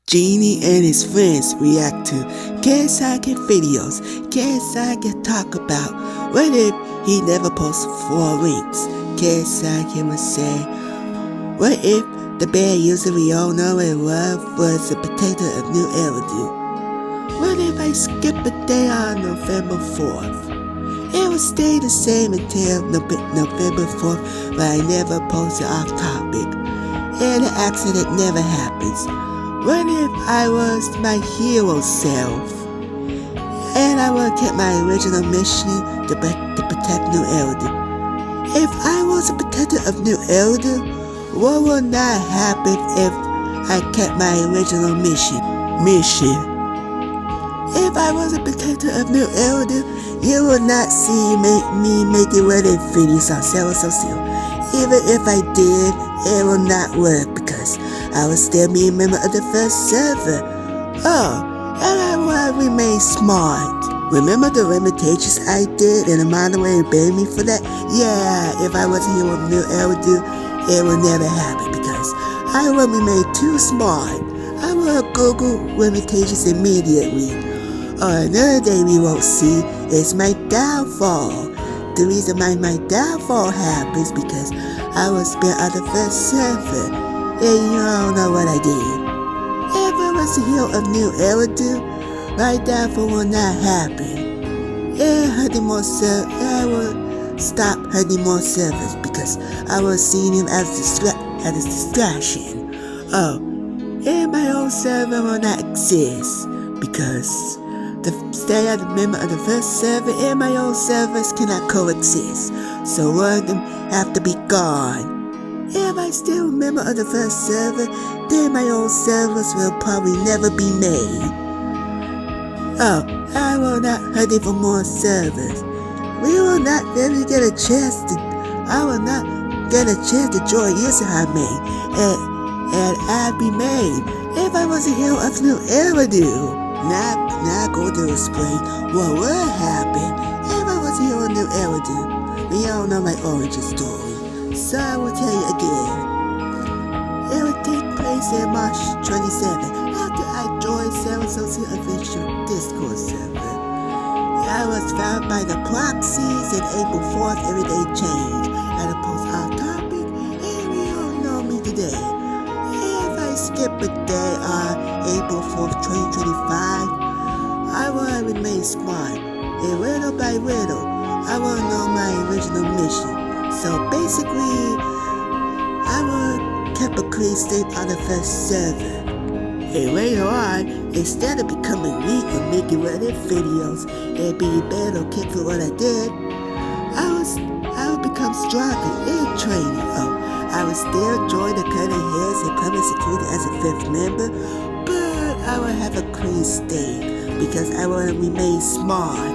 Genie and his friends react to can sonickid videos. Can sonickid talk about what if he never posts 4 links? Can sonickid would say, what if the band user we all know and love was the protector of New Elodie? What if I skip a day on November 4th? It would stay the same until November 4th, but I never posted off topic, and the accident never happens. What if I was my hero self, and I would keep my original mission to protect New Elodie? If I was a protector of New Elodie, what would not happen if I kept my original mission? If I was a protector of New Elodie, you would not see me making Reddit videos on social. Even if I did, it will not work because I will still be a member of the first server. Oh, and I will remain smart. Remember the limitations I did and the moderator banned me for that? Yeah, if I wasn't here with New Elodie, it will never happen because I will remain too smart. I will Google limitations immediately. Another day we won't see is my downfall. The reason why my downfall happens because I was spent on the first server, and you all know what I did. If I was the hero of New Elodie, my downfall will not happen. I will stop hunting more servers because I was seeing him as a distraction. Oh, and my own server will not exist because the stay as a member of the first server and my own servers cannot coexist, so one of them have to be gone. If I still a member of the first server, then my own servers will probably never be made. Oh, I will not hunt for more servers. We will not really get a chance to. I will not get a chance to join user I made, and I'd be made if I was a hero of New Elodie. Not going to explain what would happen if I was a hero of New Elodie. We all know my origin story, so I will tell you again. It would take place in March 27 after I joined Social official Discord server. I was found by the proxies and April 4th everyday change at a post on topic, and we all know me today. If I skip a day on April 4th, 2025, I will remain smart, and little by little, I will know my original mission. So basically, I will keep a clean state on the first server. And later on, instead of becoming weak and making Reddit videos and being bad or kicked for what I did, I will become stronger and training. Oh, I will still join the cutting heads and public security as a 5th member, but I will have a clean state because I will remain smart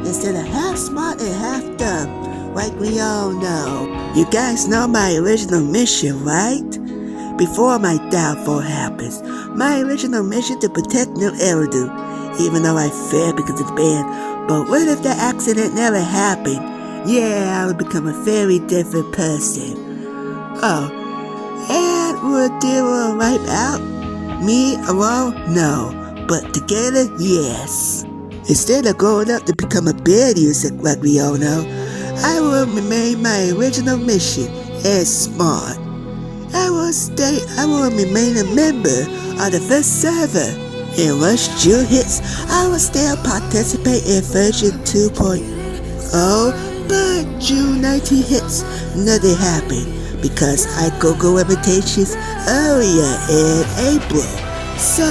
instead of half smart and half dumb, like we all know. You guys know my original mission, right? Before my downfall happens, my original mission to protect New Elodie, even though I failed because of the ban. But what if the accident never happened? Yeah, I would become a very different person. Oh, and would they will wipe out? Me alone? No. But together, yes. Instead of growing up to become a bad user like we all know, I will remain my original mission as smart. I will remain a member of the first server. And once June hits, I will still participate in version 2.0, but June 19 hits, nothing happened because I Google limitations earlier in April. So,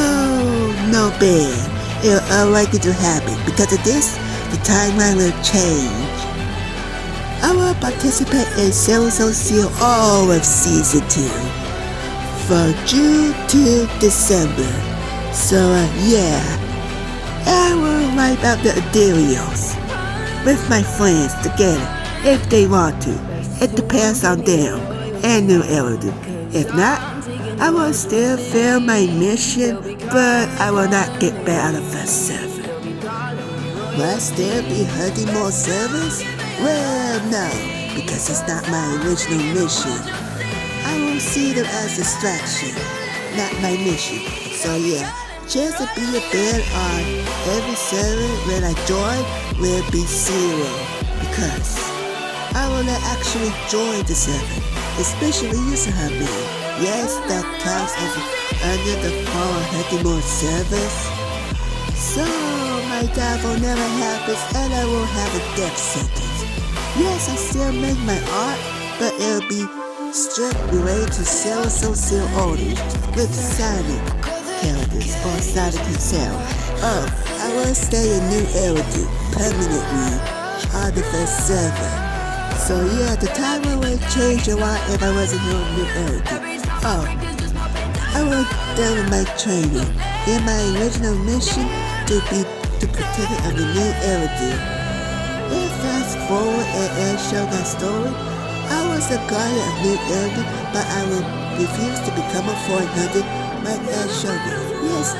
no ban. It's unlikely to happen. Because of this, the timeline will change. I will participate in Social all of Season 2, from June to December. So, yeah, I will wipe out the Adelios with my friends together if they want to. It depends on them and New Elodie. If not, I will still fail my mission, but I will not get back on the first server. Will I still be hunting more servers? Well, no, because it's not my original mission. I will see them as distraction, not my mission. So yeah, chance to be a bed on every server when I join will be 0 because I will not actually join the server, especially user hopping. Yes, that counts as under the 400 more servers. So my downfall never happens and I won't have a death sentence. Yes, I still make my art, but it'll be stripped related to Social only with Sonic characters or Sonic himself. Oh, I will stay in New Elder permanently on the first server. So yeah, the timer will change a lot if I wasn't here on New Elder. Oh, I was done with my training in my original mission to be the protector of the New Elder. Then fast forward and show that story. I was the guardian of New Elder, but I will refuse to become a 400 like Ed Shogun. Yes,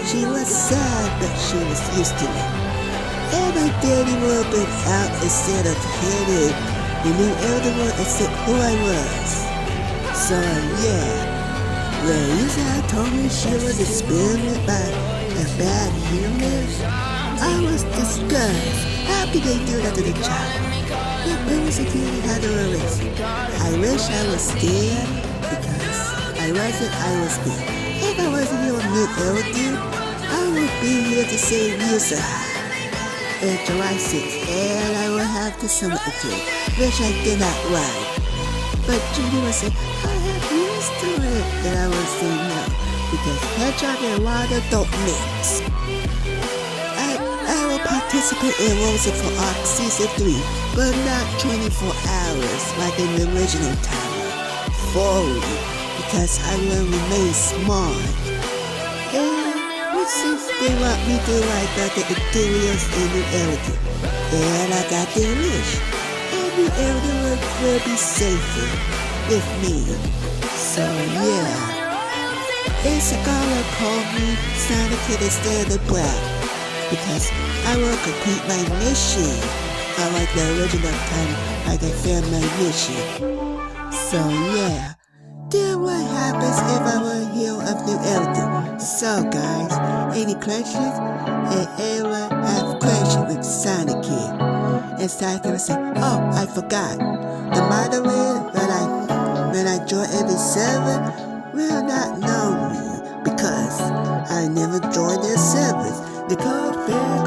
she was sad, but she was used to it. And my daddy would have been out instead of headed the New Elder would accept who I was. So yeah, when Lisa told me she was experimented by a bad human, I was disgusted. How could they do that to the child? The prison security had to arrest me. I wish I was scared because I was me. If I wasn't here on New Elder, I would be here to save Yusa in July 6th, and I would have to summon a kid, which I did not like. But Judy would say, I have used to it, and I would say no, because Hedgehog and Water don't mix. I will participate in Rosa for Arc Season 3, but not 24 hours like in the original time. Fully, because I will remain smart. And since they want me to like the interiors in New Elder, and I got their wish, and New Elder will be safer with me. So yeah, it's gonna call me sonickid instead of Black, because I will complete my mission unlike the original time like I failed my mission. So yeah, then what happens if I were a hero of New Elder? So guys, any questions? And anyone have questions with sonickid? And sonickid will say, oh, I forgot. The moderator when I join every server will not know me because I never joined their servers. They call fair